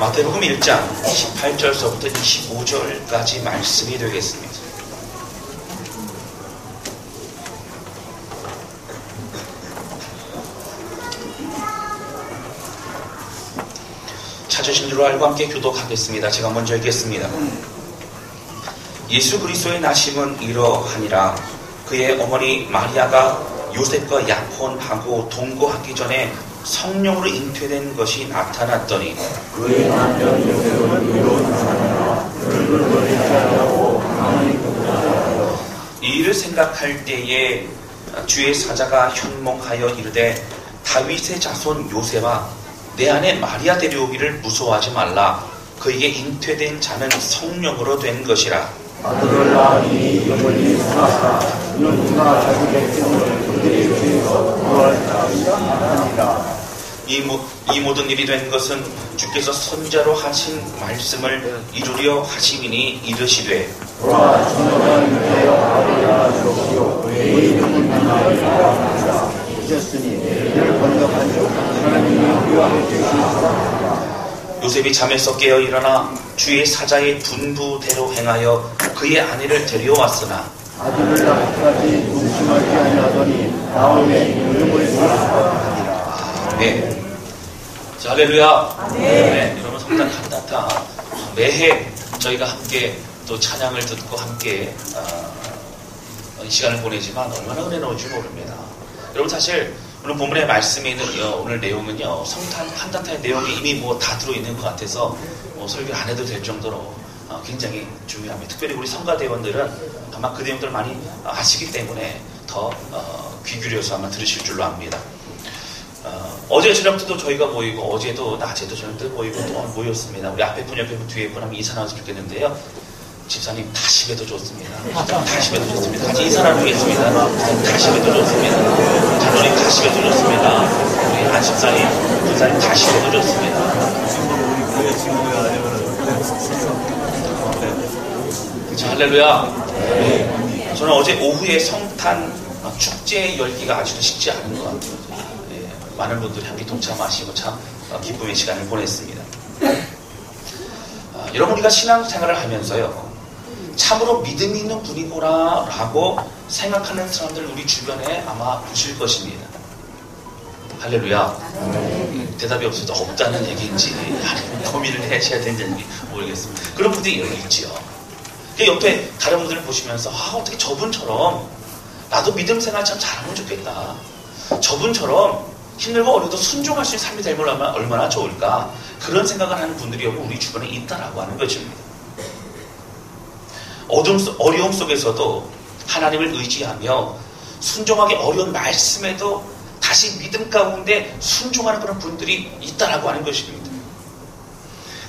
마태복음 1장 18절서부터 25절까지 말씀이 되겠습니다. 찾으신 줄 알고 함께 교독하겠습니다. 제가 먼저 읽겠습니다. 예수 그리스도의 나심은 이러하니라. 그의 어머니 마리아가 요셉과 약혼하고 동거하기 전에 성령으로 잉태된 것이 나타났더니 그의 남편 요셉은 의로운 사람이라 그를 거리하려고 하나님 복자하여 이 일을 생각할 때에 주의 사자가 현몽하여 이르되 다윗의 자손 요셉아 내 아내 마리아 데려오기를 무서워하지 말라. 그에게 잉태된 자는 성령으로 된 것이라. 아들을 낳으니 영원히 사사 그는 그가 자기 백성을 그들의 죄에서 구하리라 하니라. 이 모든 일이 된 것은 주께서 선자로 하신 말씀을 이루려 하심이니 이르시되 보라 처녀가 잉태하여 아들을 낳으시옵시고 그의 이름은 임마누엘이라 하시라. 하셨으니 이를 번역한 즉 하나님이 그와 함께 계시리라. 요셉이 잠에서 깨어 일어나 주의 사자의 분부대로 행하여 그의 아내를 데려왔으나 아들을 낳기까지 동심하지 아니하더니 다음에 이름을 부르시라. 네. 자, 할렐루야. 네. 여러분 성탄 칸타타 매해 저희가 함께 또 찬양을 듣고 함께 이 시간을 보내지만 얼마나 은혜로운지 모릅니다. 여러분 사실 오늘 본문의 말씀에 있는 오늘 내용은요 성탄 칸타타의 내용이 이미 뭐 다 들어있는 것 같아서 설교 안 해도 될 정도로 굉장히 중요합니다. 특별히 우리 성가대원들은 아마 그 내용들을 많이 아시기 때문에 더 귀 기울여서 아마 들으실 줄로 압니다. 어제 저녁 때도 저희가 모이고 어제도 낮에도 저녁 때도 모이고 또 모였습니다. 우리 앞에 분 옆에 분 뒤에 분 하면 인사 나왔으면 좋겠는데요. 집사님 다시 봬도 좋습니다. 다시 봬도 좋습니다. 같이 인사 나누겠습니다. 다시 봬도 좋습니다. 장로님 다시 봬도 좋습니다. 우리 안집사님, 부사님 다시 봬도 좋습니다. 자, 할렐루야. 저는 어제 오후에 성탄 축제 열기가 아직도 식지 않은 것 같아요. 많은 분들이 함께 동참하시고 참 기쁨의 시간을 보냈습니다. 여러분 우리가 신앙생활을 하면서요 참으로 믿음이 있는 분이구나 라고 생각하는 사람들 우리 주변에 아마 보실 것입니다. 할렐루야. 대답이 없어도 없다는 얘기인지 아니면 고민을 하셔야 되는지 모르겠습니다. 그런 분들이 여기 있지요. 옆에 다른 분들을 보시면서 어떻게 저분처럼 나도 믿음 생활 참 잘하면 좋겠다. 저분처럼 힘들고 어려도 순종할 수 있는 삶이 되면 얼마나 좋을까. 그런 생각을 하는 분들이 우리 주변에 있다라고 하는 것입니다. 어려움 속에서도 하나님을 의지하며 순종하기 어려운 말씀에도 다시 믿음 가운데 순종하는 그런 분들이 있다라고 하는 것입니다.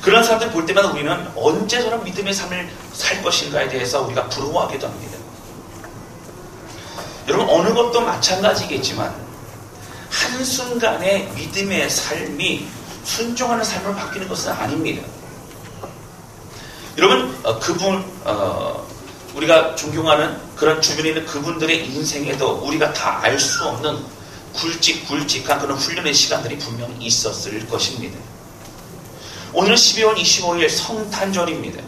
그런 사람들 볼 때마다 우리는 언제 저런 믿음의 삶을 살 것인가에 대해서 우리가 부러워하기도 합니다. 여러분 어느 것도 마찬가지겠지만 한순간에 믿음의 삶이 순종하는 삶으로 바뀌는 것은 아닙니다. 여러분 우리가 존경하는 그런 주변에 있는 그분들의 인생에도 우리가 다 알 수 없는 굵직굵직한 그런 훈련의 시간들이 분명히 있었을 것입니다. 오늘은 12월 25일 성탄절입니다.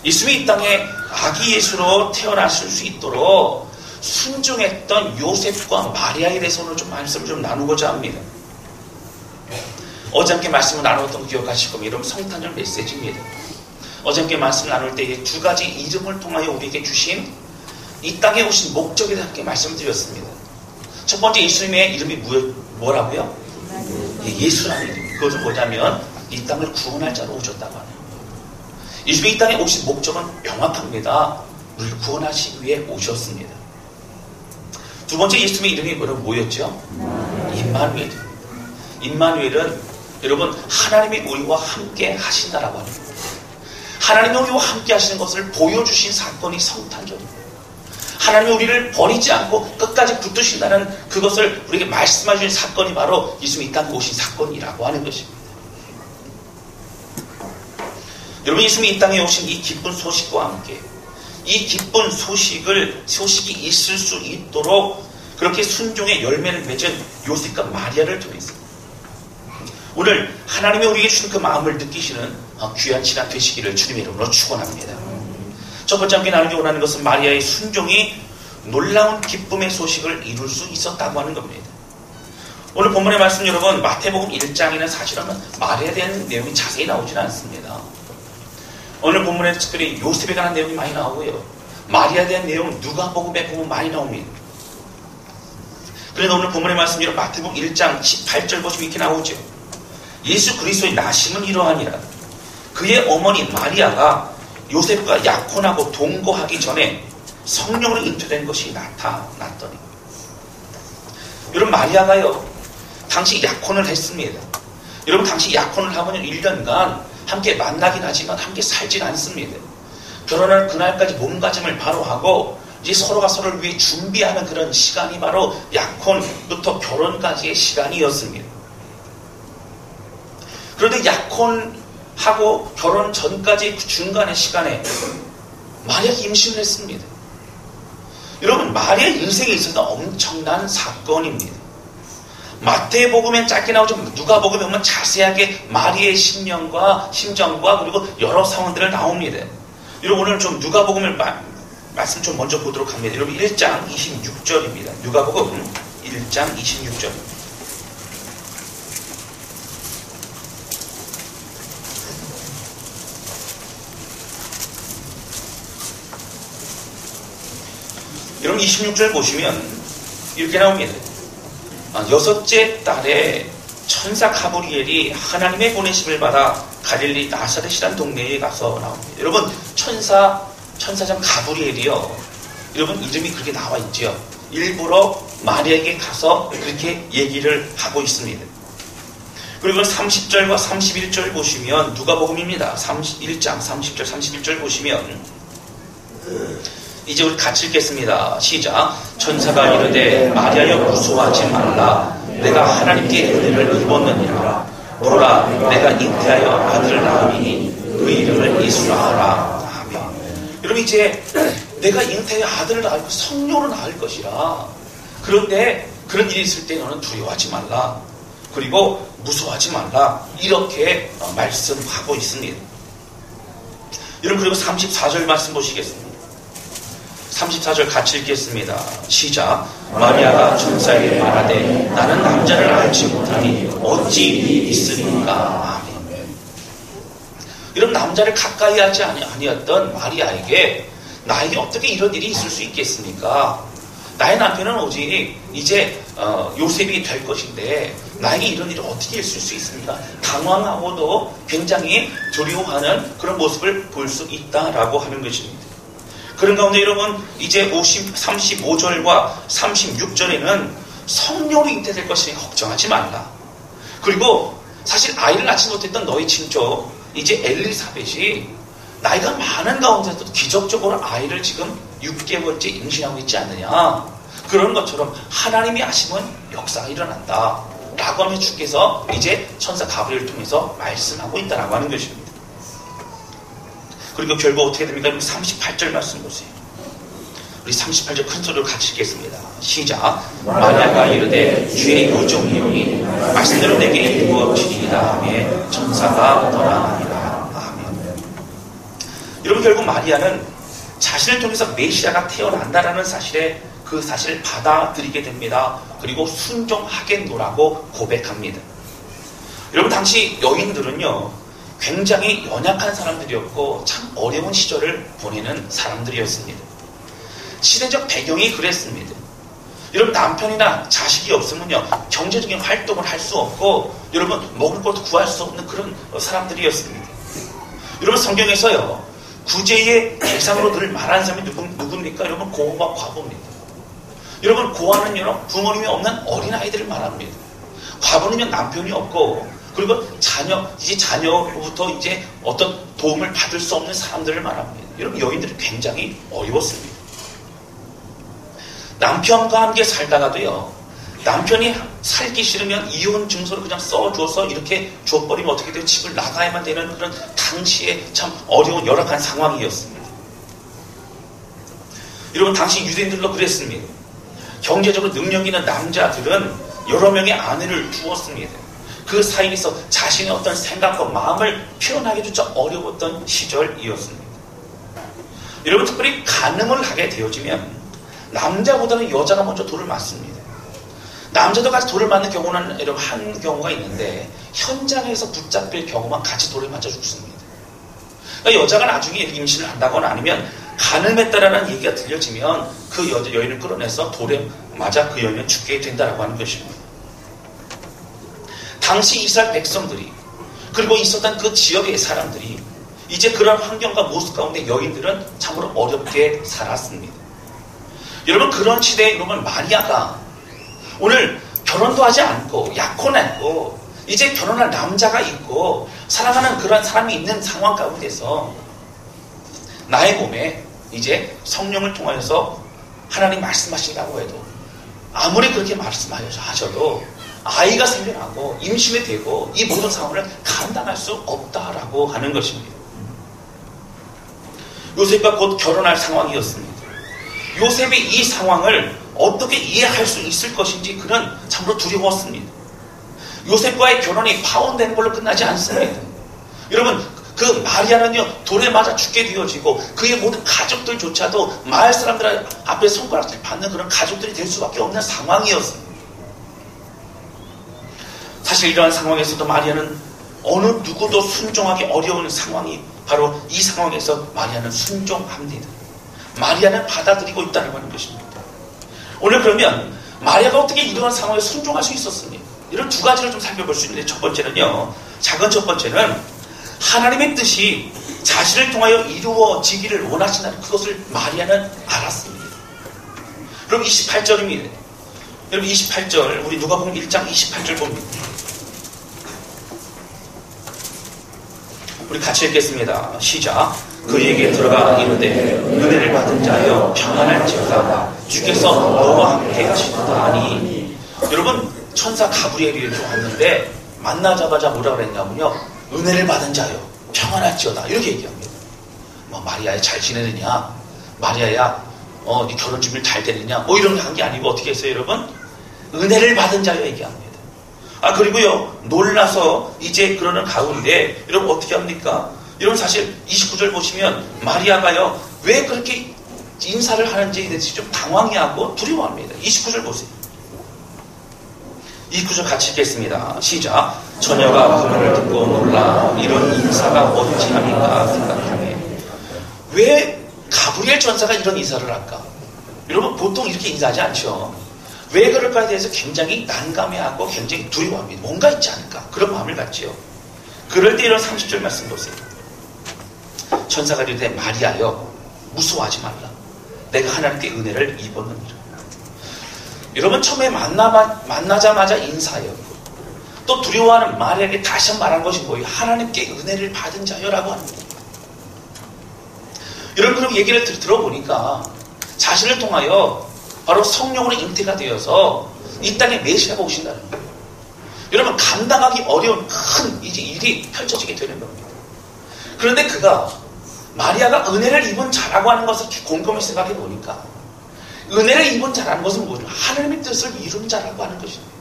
예수님이 이 땅에 아기 예수로 태어나실 수 있도록 순종했던 요셉과 마리아에 대해서 오늘 좀 말씀을 좀 나누고자 합니다. 어저께 말씀을 나누었던 거 기억하실 겁니다. 여러분 성탄절 메시지입니다. 어저께 말씀을 나눌 때 두 가지 이름을 통하여 우리에게 주신 이 땅에 오신 목적에 대해 함께 말씀을 드렸습니다. 첫 번째 예수님의 이름이 뭐라고요? 예수라는 이름. 그것은 뭐냐면 이 땅을 구원할 자로 오셨다고 하네요. 예수님이 이 땅에 오신 목적은 명확합니다. 우리를 구원하시기 위해 오셨습니다. 두 번째 예수님의 이름이 뭐였죠? 임마누엘. 임마누엘은 여러분 하나님이 우리와 함께 하신다라고 합니다. 하나님이 우리와 함께 하시는 것을 보여주신 사건이 성탄절입니다. 하나님이 우리를 버리지 않고 끝까지 붙드신다는 그것을 우리에게 말씀해 주신 사건이 바로 예수님이 이 땅에 오신 사건이라고 하는 것입니다. 여러분 예수님이 이 땅에 오신 이 기쁜 소식과 함께 이 기쁜 소식이 있을 수 있도록 그렇게 순종의 열매를 맺은 요셉과 마리아를 통해서 오늘 하나님이 우리에게 주신 그 마음을 느끼시는 귀한 시간 되시기를 주님의 이름으로 축원합니다. 첫 번째 함께 나누기 원하는 것은 마리아의 순종이 놀라운 기쁨의 소식을 이룰 수 있었다고 하는 겁니다. 오늘 본문의 말씀 여러분, 마태복음 1장에는 사실은 마리아에 대한 내용이 자세히 나오지는 않습니다. 오늘 본문에 특별히 요셉에 관한 내용이 많이 나오고요. 마리아에 대한 내용은 누가복음에 보면 많이 나옵니다. 그런데 오늘 본문의 말씀 여러분, 마태복음 1장 18절 보시면 이렇게 나오죠. 예수 그리스도의 나심은 이러하니라. 그의 어머니 마리아가 요셉과 약혼하고 동거하기 전에 성령으로 잉태된 것이 나타났더니. 여러분, 마리아가요 당시 약혼을 했습니다. 여러분, 당시 약혼을 하면 1년간 함께 만나긴 하지만 함께 살진 않습니다. 결혼할 그날까지 몸가짐을 바로 하고 이제 서로가 서로를 위해 준비하는 그런 시간이 바로 약혼부터 결혼까지의 시간이었습니다. 그런데 약혼하고 결혼 전까지 그 중간의 시간에 마리아가 임신을 했습니다. 여러분, 마리아 인생에 있어서 엄청난 사건입니다. 마태복음엔 짧게 나오지만 누가복음에 보면 자세하게 마리아의 심정과 그리고 여러 상황들을 나옵니다. 여러분, 오늘 좀 누가복음을 말씀 좀 먼저 보도록 합니다. 여러분, 1장 26절입니다. 누가복음 1장 26절. 여러분, 26절 보시면 이렇게 나옵니다. 여섯째 달에 천사 가브리엘이 하나님의 보내심을 받아 갈릴리 나사렛이라는 동네에 가서 나옵니다. 여러분, 천사장 가브리엘이요. 여러분, 이름이 그렇게 나와 있죠. 일부러 마리아에게 가서 그렇게 얘기를 하고 있습니다. 그리고 30절과 31절 보시면 누가복음입니다. 1장 30절 31절 보시면 이제 우리 같이 읽겠습니다. 시작. 천사가 이르되 마리아여 무서워하지 말라. 내가 하나님께 은혜를 입었느니라. 보라, 내가 잉태하여 아들을 낳으니 그 이름을 예수라 하라. 아멘. 여러분, 이제 내가 잉태하여 아들을 낳고 성령으로 낳을 것이라. 그런데 그런 일이 있을 때 너는 두려워하지 말라. 그리고 무서워하지 말라. 이렇게 말씀하고 있습니다. 여러분, 그리고 34절 말씀 보시겠습니다. 34절 같이 읽겠습니다. 시작. 마리아가 천사에게 말하되 나는 남자를 알지 못하니 어찌 있으리까. 아멘. 이런 남자를 가까이 하지 아니었던 마리아에게 나에게 어떻게 이런 일이 있을 수 있겠습니까? 나의 남편은 오직 이제 요셉이 될 것인데 나에게 이런 일이 어떻게 있을 수 있습니까? 당황하고도 굉장히 두려워하는 그런 모습을 볼 수 있다라고 하는 것입니다. 그런 가운데 여러분, 이제 35절과 36절에는 성령으로 잉태될 것이니 걱정하지 말라. 그리고 사실 아이를 낳지 못했던 너희 친족 이제 엘리사벳이 나이가 많은 가운데도 기적적으로 아이를 지금 6개월째 임신하고 있지 않느냐. 그런 것처럼 하나님이 하시면 역사가 일어난다 라고 하면 주께서 이제 천사 가브리엘을 통해서 말씀하고 있다라고 하는 것입니다. 그리고 결국 어떻게 됩니까? 38절 말씀 보세요. 우리 38절 큰 소리로 같이 읽겠습니다. 시작. 마리아가 이르되 주의 요종이오니 말씀대로 내게 이루어지리이다 하며 천사가 떠나니라. 아멘. 여러분, 결국 마리아는 자신을 통해서 메시아가 태어난다라는 그 사실을 받아들이게 됩니다. 그리고 순종하겠노라고 고백합니다. 여러분, 당시 여인들은요 굉장히 연약한 사람들이었고 참 어려운 시절을 보내는 사람들이었습니다. 시대적 배경이 그랬습니다. 여러분, 남편이나 자식이 없으면요 경제적인 활동을 할 수 없고 여러분 먹을 것도 구할 수 없는 그런 사람들이었습니다. 여러분, 성경에서요 구제의 대상으로 늘 말하는 사람이 누굽니까? 여러분, 고아와 과부입니다. 여러분, 고아는 여러분 부모님이 없는 어린아이들을 말합니다. 과부는요 남편이 없고 그리고 자녀로부터 이제 어떤 도움을 받을 수 없는 사람들을 말합니다. 여러분, 여인들이 굉장히 어려웠습니다. 남편과 함께 살다가도요, 남편이 살기 싫으면 이혼 증서를 그냥 써줘서 이렇게 줘버리면 어떻게 돼요? 집을 나가야만 되는 그런 당시에 참 어려운 열악한 상황이었습니다. 여러분, 당시 유대인들도 그랬습니다. 경제적으로 능력 있는 남자들은 여러 명의 아내를 두었습니다. 그 사이에서 자신의 어떤 생각과 마음을 표현하기조차 어려웠던 시절이었습니다. 여러분, 특별히 간음을 하게 되어지면 남자보다는 여자가 먼저 돌을 맞습니다. 남자도 같이 돌을 맞는 경우는 여러분 한 경우가 있는데 현장에서 붙잡힐 경우만 같이 돌을 맞아 죽습니다. 그러니까 여자가 나중에 임신을 한다거나 아니면 간음했다라는 얘기가 들려지면 그 여인을 끌어내서 돌에 맞아 그 여인은 죽게 된다라고 하는 것입니다. 당시 이스라엘 백성들이 그리고 있었던 그 지역의 사람들이 이제 그런 환경과 모습 가운데 여인들은 참으로 어렵게 살았습니다. 여러분, 그런 시대에 여러분 마리아가 오늘 결혼도 하지 않고 약혼했고 이제 결혼할 남자가 있고 사랑하는 그런 사람이 있는 상황 가운데서 나의 몸에 이제 성령을 통하여서 하나님 말씀하신다고 해도 아무리 그렇게 말씀하셔도 아이가 생겨나고 임신이 되고 이 모든 상황을 감당할 수 없다라고 하는 것입니다. 요셉과 곧 결혼할 상황이었습니다. 요셉이 이 상황을 어떻게 이해할 수 있을 것인지 그는 참으로 두려웠습니다. 요셉과의 결혼이 파혼되는 걸로 끝나지 않습니다. 여러분, 그 마리아는요 돌에 맞아 죽게 되어지고 그의 모든 가족들조차도 마을 사람들 앞에 손가락질 받는 그런 가족들이 될 수밖에 없는 상황이었습니다. 사실 이러한 상황에서도 마리아는 어느 누구도 순종하기 어려운 상황이 바로 이 상황에서 마리아는 순종합니다. 마리아는 받아들이고 있다는 것입니다. 오늘 그러면 마리아가 어떻게 이러한 상황에 순종할 수 있었습니까? 이런 두 가지를 좀 살펴볼 수 있는데 첫 번째는요, 작은 첫 번째는 하나님의 뜻이 자신을 통하여 이루어지기를 원하신다는 그것을 마리아는 알았습니다. 그럼 28절입니다. 여러분 28절 우리 누가복음 1장 28절 봅니다. 우리 같이 읽겠습니다. 시작. 그에게 들어가 이르되 은혜를 받은 자여 평안할지어다 주께서 너와 함께 하시도다 하니. 여러분 천사 가브리엘이 왔는데 만나자마자 뭐라 그랬냐면요, 은혜를 받은 자여 평안할지어다 이렇게 얘기합니다. 뭐 마리아야 잘 지내느냐, 마리아야 네 결혼 준비 잘 되느냐 뭐 이런 한 게 아니고 어떻게 했어요 여러분? 은혜를 받은 자여 얘기합니다. 그리고요 놀라서 이제 그러는 가운데 여러분 어떻게 합니까? 여러분 사실 29절 보시면 마리아가요 왜 그렇게 인사를 하는지에 대해서 좀 당황해하고 두려워합니다. 29절 보세요. 29절 같이 읽겠습니다. 시작. 처녀가 그 말을 듣고 놀라 이런 인사가 어찌함인가 생각하네. 왜 가브리엘 전사가 이런 인사를 할까? 여러분 보통 이렇게 인사하지 않죠. 왜 그럴까에 대해서 굉장히 난감해하고 굉장히 두려워합니다. 뭔가 있지 않을까 그런 마음을 갖지요. 그럴 때 이런 30절 말씀 보세요. 천사가 이르되 마리아여 무서워하지 말라. 내가 하나님께 은혜를 입었느니라. 여러분 처음에 만나자마자 인사였고 또 두려워하는 마리아에게 다시 한번 말한 것이 뭐예요? 하나님께 은혜를 받은 자여라고 합니다. 여러분 그럼 얘기를 들어보니까 자신을 통하여 바로 성령으로 잉태가 되어서 이 땅에 메시아가 오신다는 거예요. 여러분 감당하기 어려운 큰 이제 일이 펼쳐지게 되는 겁니다. 그런데 그가 마리아가 은혜를 입은 자라고 하는 것을 곰곰이 생각해 보니까 은혜를 입은 자라는 것은 뭐죠? 하나님의 뜻을 이룬 자라고 하는 것입니다.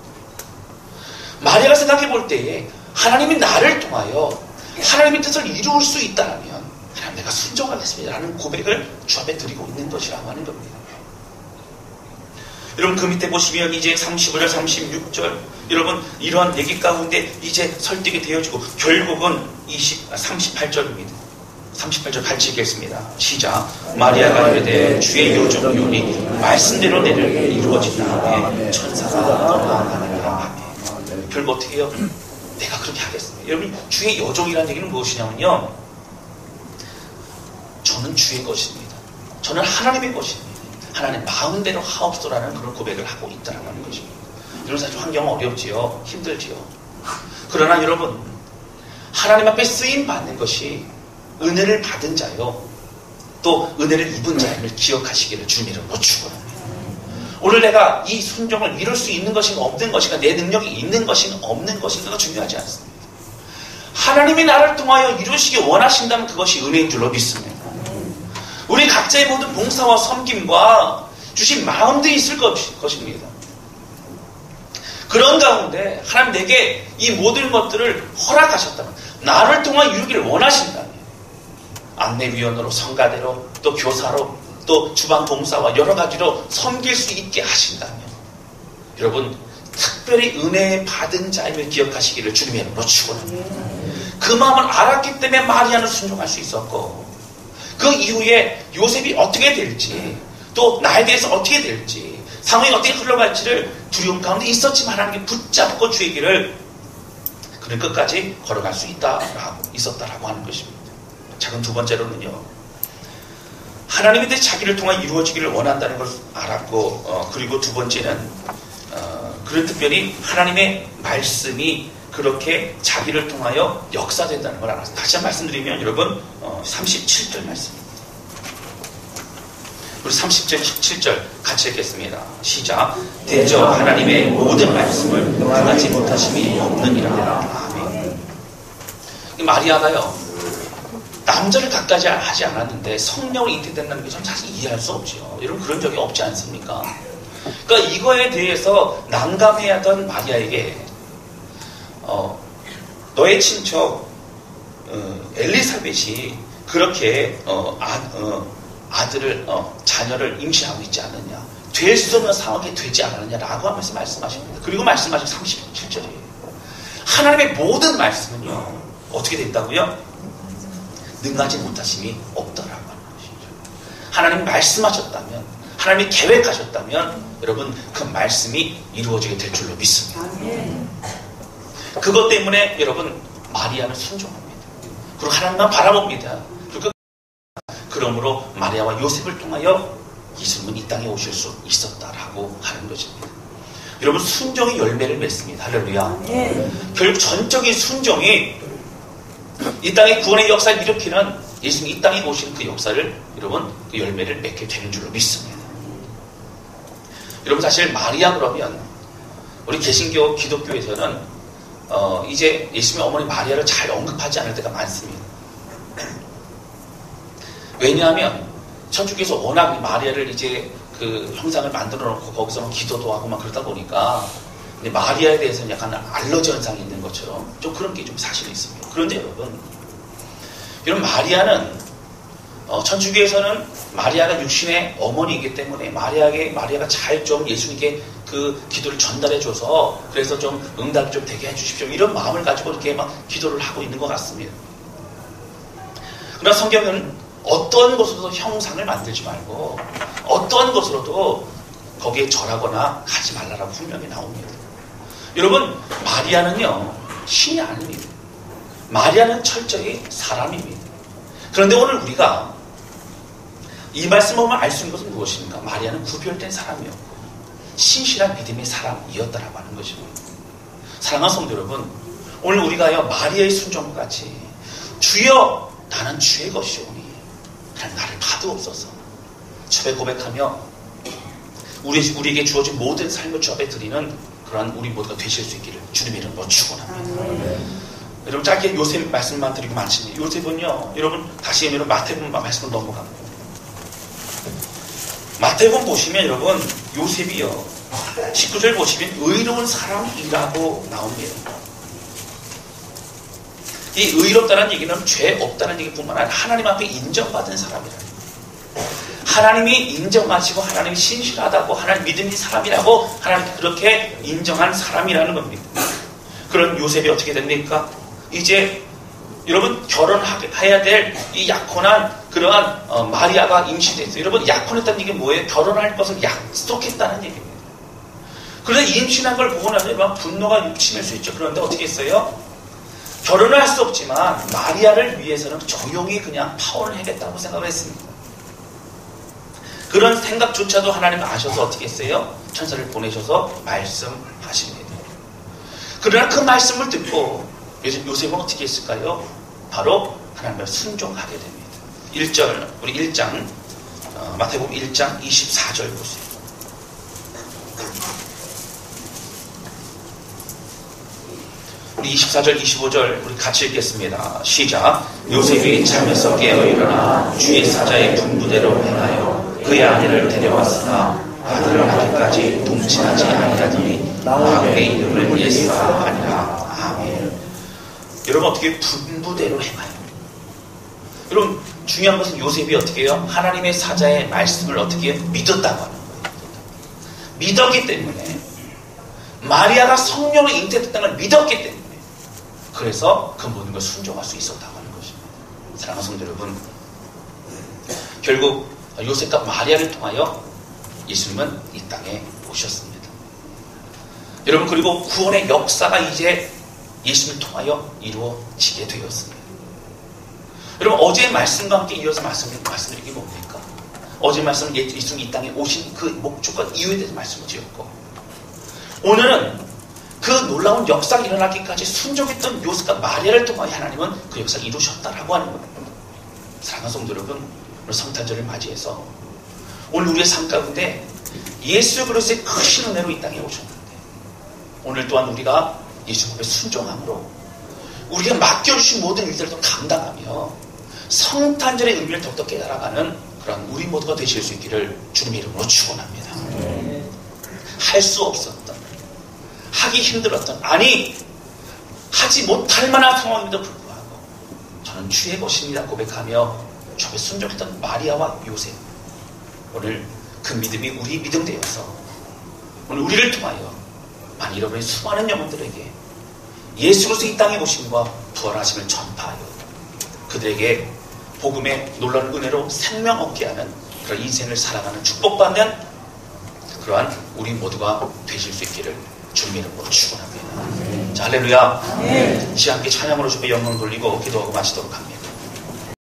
마리아가 생각해 볼 때에 하나님이 나를 통하여 하나님의 뜻을 이룰 수 있다면 하나님 내가 순종하겠습니다 라는 고백을 주 앞에 드리고 있는 것이라고 하는 겁니다. 여러분 그 밑에 보시면 이제 35절 36절 여러분 이러한 얘기 가운데 이제 설득이 되어지고 결국은 38절입니다. 38절 같이 읽겠습니다. 시작. 마리아가 이르되 주의 요정이오니 말씀대로 내를 이루어진 다음에 천사가 떠나가느니라. 결국 어떻게 해요? 내가 그렇게 하겠습니다. 여러분 주의 여종이라는 얘기는 무엇이냐면요, 저는 주의 것입니다. 저는 하나님의 것입니다. 하나님 마음대로 하옵소라는 그런 고백을 하고 있다는 것입니다. 여러분 사실 환경은 어렵지요. 힘들지요. 그러나 여러분 하나님 앞에 쓰임 받는 것이 은혜를 받은 자요 또 은혜를 입은 자임을 기억하시기를 주님을 못 축원합니다. 오늘 내가 이 순종을 이룰 수 있는 것인가 없는 것인가, 내 능력이 있는 것인가 없는 것인가가 중요하지 않습니다. 하나님이 나를 통하여 이루시기 원하신다면 그것이 은혜인 줄로 믿습니다. 우리 각자의 모든 봉사와 섬김과 주신 마음들이 있을 것입니다. 그런 가운데 하나님 내게 이 모든 것들을 허락하셨다면 나를 통한 이루기를 원하신다면 안내위원으로 성가대로 또 교사로 또 주방 봉사와 여러 가지로 섬길 수 있게 하신다면 여러분 특별히 은혜 받은 자임을 기억하시기를 주님의 이름으로 축원합니다. 그 마음을 알았기 때문에 마리아는 순종할 수 있었고 그 이후에 요셉이 어떻게 될지 또 나에 대해서 어떻게 될지 상황이 어떻게 흘러갈지를 두려움 가운데 있었지만 하나님께 붙잡고 주의 길을 그는 끝까지 걸어갈 수 있었다라고 하는 것입니다. 자, 그럼 두 번째로는요. 하나님에 대해 자기를 통해 이루어지기를 원한다는 걸 알았고 그리고 두 번째는 그런 특별히 하나님의 말씀이 그렇게 자기를 통하여 역사된다는 걸 알았어요. 다시 한번 말씀드리면 여러분 37절 말씀입니다. 우리 30절, 17절 같이 읽겠습니다. 시작. 대저 하나님의 모든 말씀을 응하지 못하심이 없느니라. 아멘. 마리아가요. 남자를 갖가지 하지 않았는데 성령을 잉태된다는 게 전 사실 이해할 수 없죠. 여러분 그런 적이 없지 않습니까? 그러니까 이거에 대해서 난감해하던 마리아에게 너의 친척 엘리사벳이 그렇게 자녀를 임신하고 있지 않느냐, 될 수 없는 상황이 되지 않았느냐라고 하면서 말씀하십니다. 그리고 말씀하신 37절이에요. 하나님의 모든 말씀은요 어떻게 된다고요? 능하지 못하심이 없더라고 하는 것이죠. 하나님이 말씀하셨다면, 하나님이 계획하셨다면 여러분 그 말씀이 이루어지게 될 줄로 믿습니다. 그것 때문에 여러분 마리아는 순종합니다. 그리고 하나님만 바라봅니다. 그러므로 마리아와 요셉을 통하여 예수님은 이 땅에 오실 수 있었다라고 하는 것입니다. 여러분 순종이 열매를 맺습니다. 할렐루야. 결국 전적인 순종이 이 땅의 구원의 역사를 일으키는 예수님이 이 땅에 오시는 그 역사를 여러분 그 열매를 맺게 되는 줄로 믿습니다. 여러분 사실 마리아 그러면 우리 개신교 기독교에서는 이제 예수님의 어머니 마리아를 잘 언급하지 않을 때가 많습니다. 왜냐하면 천주교에서 워낙 마리아를 이제 그 형상을 만들어 놓고 거기서 기도도 하고 막 그러다 보니까 근데 마리아에 대해서는 약간 알러지 현상이 있는 것처럼 좀 그런 게 좀 사실이 있습니다. 그런데 여러분 마리아는 천주교에서는 마리아가 육신의 어머니이기 때문에 마리아가 잘 좀 예수님께 그 기도를 전달해줘서 그래서 좀 응답이 좀 되게 해주십시오 이런 마음을 가지고 이렇게 막 기도를 하고 있는 것 같습니다. 그러나 성경은 어떤 것으로도 형상을 만들지 말고 어떤 것으로도 거기에 절하거나 가지 말라라고 분명히 나옵니다. 여러분 마리아는요 신이 아닙니다. 마리아는 철저히 사람입니다. 그런데 오늘 우리가 이 말씀 보면 알 수 있는 것은 무엇입니까? 마리아는 구별된 사람이었고 신실한 믿음의 사람이었다라고 하는 것입니다. 사랑하는 성도 여러분, 오늘 우리가요 마리아의 순종과 같이 주여 나는 주의 것이오니 하나님 나를 가두옵소서 주에 고백하며 우리에게 주어진 모든 삶을 주 앞에 드리는 그러한 우리 모두가 되실 수 있기를 주님의 이름으로 축원합니다. 여러분 짧게 요셉 말씀만 드리고 마칩니다. 요셉은요 여러분 다시 여러분 마태복음 말씀을 넘어갑니다. 마태복음 보시면 여러분 요셉이요 19절 보시면 의로운 사람이라고 나옵니다. 이 의롭다는 얘기는 죄 없다는 얘기뿐만 아니라 하나님 앞에 인정받은 사람이라는 거예요. 하나님이 인정하시고 하나님이 신실하다고 하나님 믿음이 사람이라고 하나님께 그렇게 인정한 사람이라는 겁니다. 그런 요셉이 어떻게 됩니까? 이제 여러분 결혼해야 될 이 약혼한 그러한 마리아가 임신했어요. 여러분 약혼했다는 얘기는 뭐예요? 결혼할 것을 약속했다는 얘기입니다. 그런데 임신한 걸 보고 나면 분노가 유치할 수 있죠. 그런데 어떻게 했어요? 결혼을 할 수 없지만 마리아를 위해서는 조용히 그냥 파혼을 해야겠다고 생각을 했습니다. 그런 생각조차도 하나님 아셔서 어떻게 했어요? 천사를 보내셔서 말씀하십니다. 그러나 그 말씀을 듣고 요셉은 어떻게 했을까요? 바로 하나님을 순종하게 됩니다. 1절, 우리 1장, 마태복음 1장 24절 보세요. 우리 24절, 25절 우리 같이 읽겠습니다. 시작. 요셉이 잠에서 깨어 일어나 주의 사자의 분부대로 행하여 그의 아내를 데려왔으나 아들을 낳기까지 동침하지 아니하더니 나오게 이름을 예수라 하니라. 아멘. 여러분 어떻게 분부대로 행하여. 여러분 중요한 것은 요셉이 어떻게 해요? 하나님의 사자의 말씀을 어떻게 믿었다고 하는 거예요. 믿었기 때문에 마리아가 성령을 잉태됐다는 걸 믿었기 때문에 그래서 그 모든 걸 순종할 수 있었다고 하는 것입니다. 사랑하는 성도 여러분, 결국 요셉과 마리아를 통하여 예수님은 이 땅에 오셨습니다. 여러분 그리고 구원의 역사가 이제 예수님을 통하여 이루어지게 되었습니다. 여러분 어제의 말씀과 함께 이어서 말씀드린 게 뭡니까? 어제 말씀은 예수님이 이 땅에 오신 그 목적과 이유에 대해서 말씀을 드렸고, 오늘은 그 놀라운 역사가 일어나기까지 순종했던 요셉과 마리아를 통하여 하나님은 그 역사를 이루셨다라고 하는 겁니다. 사랑하는 성도 여러분, 오늘 성탄절을 맞이해서 오늘 우리의 삶 가운데 예수 그리스도의 크신 은혜로 이 땅에 오셨는데, 오늘 또한 우리가 예수 앞에 순종함으로 우리가 맡겨주신 모든 일들을 더 감당하며 성탄절의 의미를 더욱더 깨달아가는 그런 우리 모두가 되실 수 있기를 주님의 이름으로 축원합니다. 할 수 없었던, 하기 힘들었던, 아니 하지 못할 만한 상황임에도 불구하고 저는 주의 것입니다 고백하며 주 앞에 순종했던 마리아와 요셉, 오늘 그 믿음이 우리 믿음 되어서 오늘 우리를 통하여 많은 여러분의 수많은 영혼들에게 예수 그리스도 이 땅에 오심과 부활하심을 전파하여 그들에게 복음의 놀라운 은혜로 생명 얻게 하는 그런 인생을 살아가는 축복받는 그러한 우리 모두가 되실 수 있기를 주님의 이름으로 축원합니다. 자, 할렐루야. 시 함께 찬양으로 주께 영광을 돌리고 기도하고 마치도록 합니다.